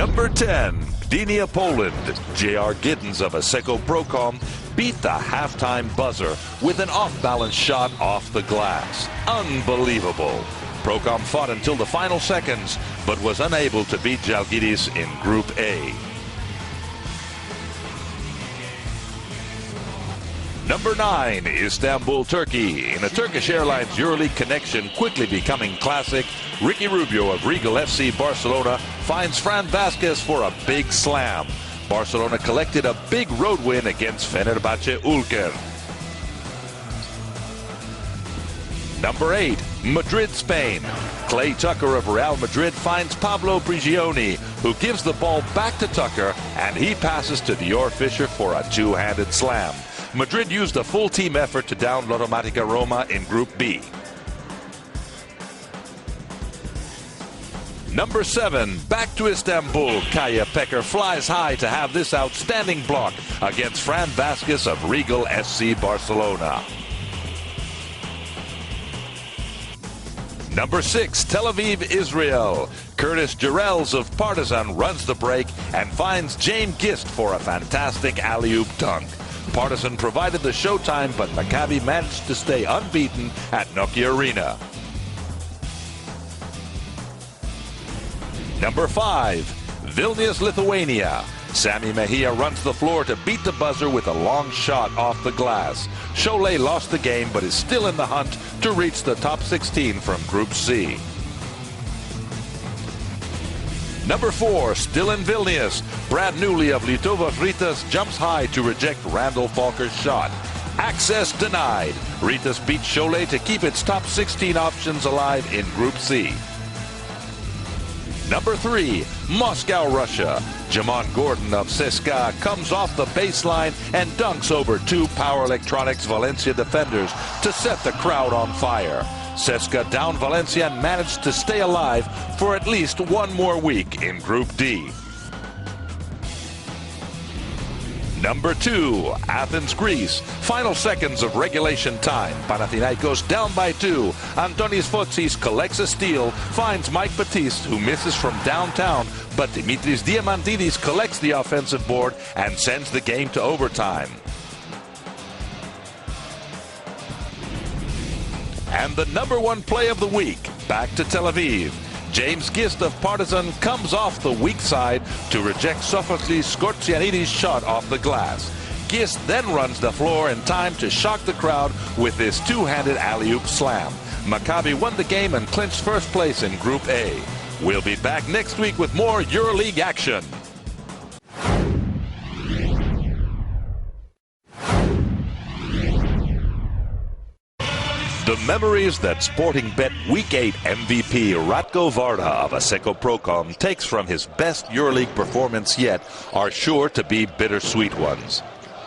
Number 10, Gdynia, Poland. J.R. Giddens of Asseco Prokom beat the halftime buzzer with an off-balance shot off the glass. Unbelievable. Prokom fought until the final seconds, but was unable to beat Žalgiris in Group A. Number 9, Istanbul, Turkey. In a Turkish Airlines Euroleague connection quickly becoming classic, Ricky Rubio of Regal FC Barcelona finds Fran Vazquez for a big slam. Barcelona collected a big road win against Fenerbahce Ulker. Number 8, Madrid, Spain. Clay Tucker of Real Madrid finds Pablo Prigioni, who gives the ball back to Tucker, and he passes to Dior Fischer for a two-handed slam. Madrid used a full team effort to down Lokomotiva Roma in Group B. Number 7, back to Istanbul. Kaya Peker flies high to have this outstanding block against Fran Vazquez of Regal SC Barcelona. Number 6, Tel Aviv, Israel. Curtis Jarrells of Partizan runs the break and finds James Gist for a fantastic alley-oop dunk. Partizan provided the showtime, but Maccabi managed to stay unbeaten at Nokia Arena. Number 5, Vilnius, Lithuania. Sami Mejia runs the floor to beat the buzzer with a long shot off the glass. Cholet lost the game, but is still in the hunt to reach the top 16 from Group C. Number 4, still in Vilnius. Brad Newley of Lietuvos Rytas jumps high to reject Randall Falker's shot. Access denied. Rytas beats Cholet to keep its top 16 options alive in Group C. Number 3, Moscow, Russia. Jamon Gordon of CSKA comes off the baseline and dunks over two Power Electronics Valencia defenders to set the crowd on fire. CSKA down Valencia and managed to stay alive for at least one more week in Group D. Number 2, Athens, Greece. Final seconds of regulation time. Panathinaikos down by 2. Antonis Fotsis collects a steal, finds Mike Batiste, who misses from downtown, but Dimitris Diamantidis collects the offensive board and sends the game to overtime. And the number 1 play of the week, back to Tel Aviv. James Gist of Partizan comes off the weak side to reject Sophocles Skortsianidis' shot off the glass. Gist then runs the floor in time to shock the crowd with this two-handed alley-oop slam. Maccabi won the game and clinched first place in Group A. We'll be back next week with more EuroLeague action. The memories that Sporting Bet Week 8 MVP Ratko Varda of Asseco Prokom takes from his best EuroLeague performance yet are sure to be bittersweet ones.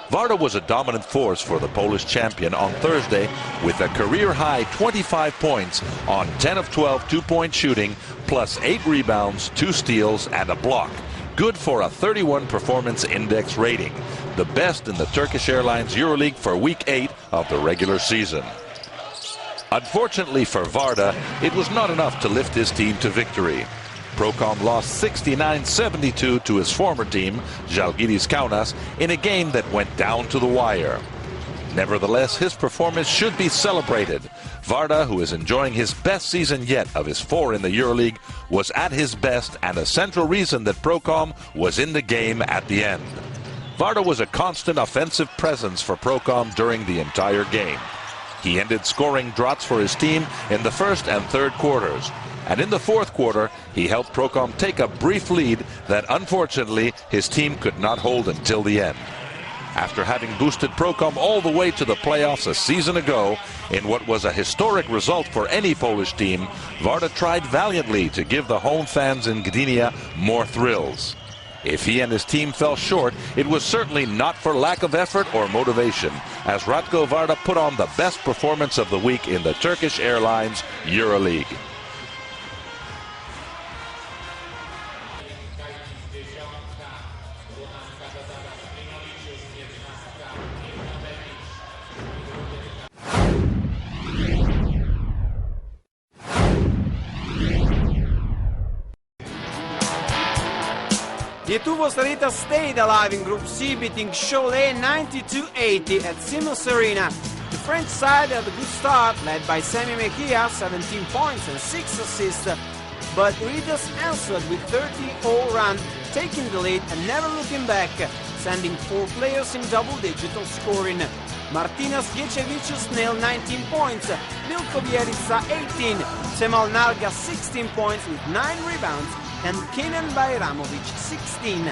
Varda was a dominant force for the Polish champion on Thursday with a career-high 25 points on 10 of 12 two-point shooting, plus 8 rebounds, 2 steals, and a block. Good for a 31 performance index rating, the best in the Turkish Airlines EuroLeague for Week 8 of the regular season. Unfortunately for Varda, it was not enough to lift his team to victory. Prokom lost 69-72 to his former team, Žalgiris Kaunas, in a game that went down to the wire. Nevertheless, his performance should be celebrated. Varda, who is enjoying his best season yet of his 4 in the EuroLeague, was at his best and a central reason that Prokom was in the game at the end. Varda was a constant offensive presence for Prokom during the entire game. He ended scoring draughts for his team in the first and third quarters. And in the fourth quarter, he helped Prokom take a brief lead that unfortunately his team could not hold until the end. After having boosted Prokom all the way to the playoffs a season ago, in what was a historic result for any Polish team, Varda tried valiantly to give the home fans in Gdynia more thrills. If he and his team fell short, it was certainly not for lack of effort or motivation, as Ratko Varda put on the best performance of the week in the Turkish Airlines EuroLeague. The Tuvo Starita stayed alive in Group C, beating Cholet 92-80 at Siemens Arena. The French side had a good start, led by Sami Mejia, 17 points and 6 assists, but Ritas answered with 30-0 run, taking the lead and never looking back, sending 4 players in double-digit on scoring. Martinas Giecevicius nailed 19 points, Milko Bjelica 18, Cemal Narga 16 points with 9 rebounds, and Kenan Bajramovic 16.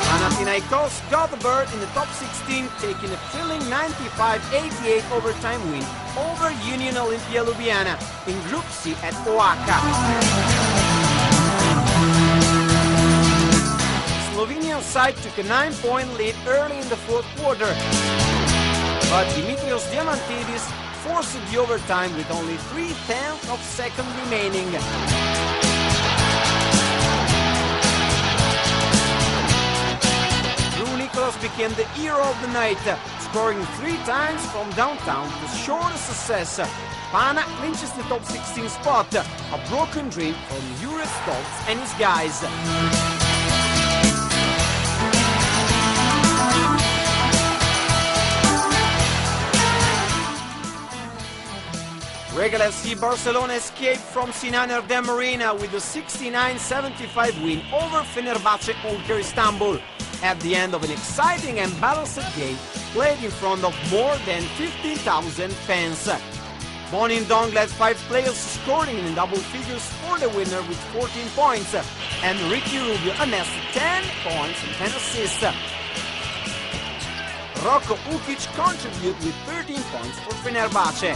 Panathinaikos got the bird in the top 16, taking a thrilling 95-88 overtime win over Union Olimpia Ljubljana in Group C at Oaxaca. Slovenian side took a 9-point lead early in the fourth quarter, but Dimitrios Diamantidis forced the overtime with only 3/10 of second remaining. Drew Nicholas became the hero of the night, scoring 3 times from downtown to show the success. Pana clinches the top 16 spot, a broken dream from Jure Stoltz and his guys. Regular C Barcelona escaped from Sinan Erdem Arena with a 69-75 win over Fenerbahce Ulker Istanbul at the end of an exciting and balanced game played in front of more than 15,000 fans. Bonin Dong led 5 players scoring in double figures for the winner with 14 points, and Ricky Rubio amassed 10 points and 10 assists. Rocco Ukic contributed with 13 points for Fenerbahce.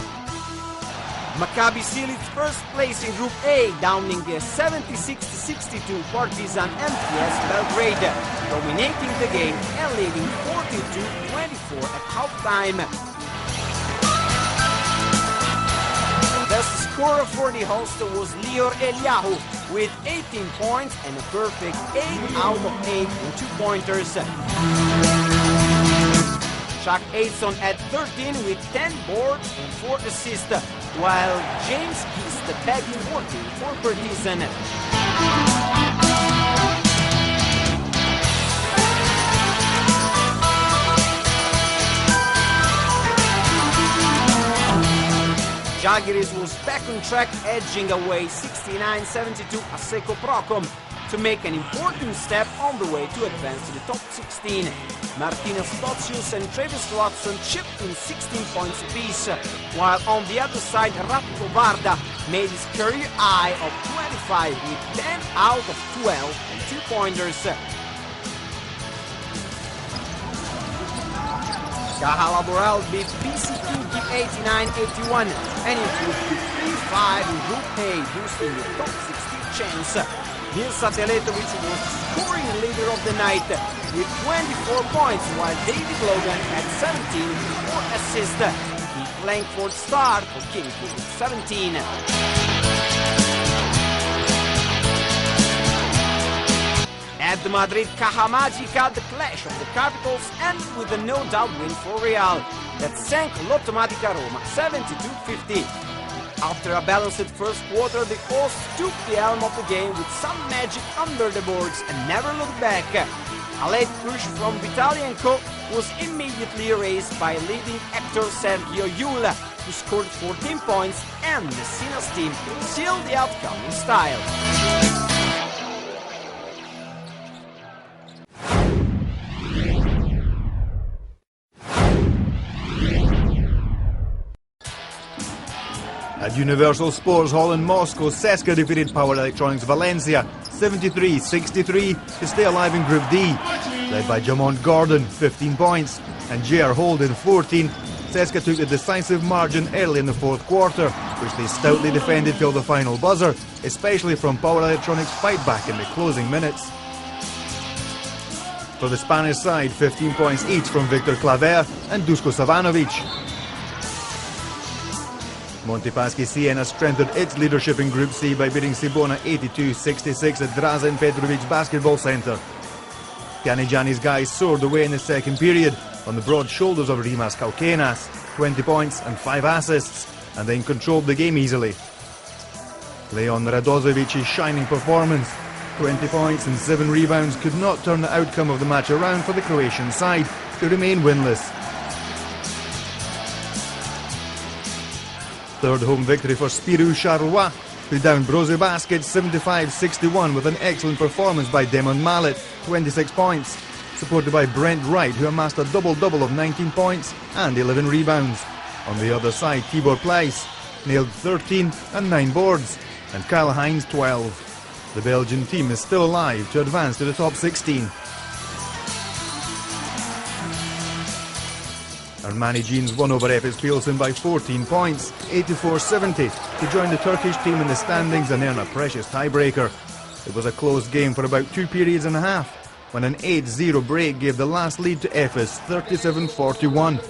Maccabi sealed its first place in Group A, downing a 76-62 Partizan MTS Belgrade, dominating the game and leading 42-24 at halftime. The best scorer for the host was Lior Eliahu with 18 points and a perfect 8 out of 8 in 2-pointers. Chuck Aitson had 13 with 10 boards and 4 assists, while James Kist bagged 14 for Partizan. Žalgiris was back on track, edging away 69-72 Asseco Prokom to make an important step on the way to advance to the top 16. Martina Stotsius and Travis Watson chipped in 16 points apiece, while on the other side Ratko Varda made his career high of 25 with 10 out of 12 and 2-pointers. Caja Laboral beat PCQ 89-81 and improved to 3-5 in Group A, boosting the top 16 chance. Mirza Teletovic was the scoring leader of the night with 24 points, while David Logan had 17 with 4 assists. He Langford starred for Kimki with 17. At the Madrid Caja Magica, the clash of the capitals ended with a no-doubt win for Real that sank Lottomatica Roma 72-50. After a balanced first quarter, the hosts took the helm of the game with some magic under the boards and never looked back. A late push from Vitali & Co was immediately erased by leading actor Sergio Yula, who scored 14 points, and Messina's team sealed the outcome in style. At Universal Sports Hall in Moscow, CSKA defeated Power Electronics Valencia 73-63 to stay alive in Group D. Led by Jamont Gordon, 15 points, and J.R. Holden, 14, CSKA took the decisive margin early in the fourth quarter, which they stoutly defended till the final buzzer, especially from Power Electronics' fight back in the closing minutes. For the Spanish side, 15 points each from Victor Claver and Dusko Savanovic. Montepaschi Siena strengthened its leadership in Group C by beating Cibona 82-66 at Drazen Petrovic Basketball Center. Pianigiani's guys soared away in the second period on the broad shoulders of Rimas Kaukenas, 20 points and 5 assists, and then controlled the game easily. Leon Radozevic's shining performance, 20 points and 7 rebounds, could not turn the outcome of the match around for the Croatian side, who remain winless. Third home victory for Spirou Charleroi, who downed Brose Basket 75-61 with an excellent performance by Damon Mallet, 26 points, supported by Brent Wright, who amassed a double-double of 19 points and 11 rebounds. On the other side, Tibor Pleiss nailed 13 and 9 boards, and Kyle Hines 12. The Belgian team is still alive to advance to the top 16. Armani Jeans won over Efes Pilsen by 14 points, 84-70, to join the Turkish team in the standings and earn a precious tiebreaker. It was a close game for about 2 periods and a half, when an 8-0 break gave the last lead to Efes, 37-41.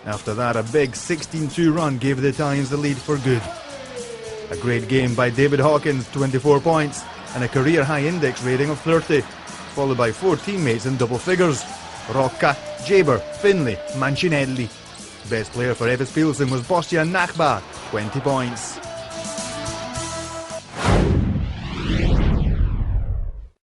After that, a big 16-2 run gave the Italians the lead for good. A great game by David Hawkins, 24 points, and a career-high index rating of 30, followed by 4 teammates in double figures: Rocca, Jaber, Finley, Mancinelli. Best player for Efes Pilsen was Bostian Nachbar, 20 points.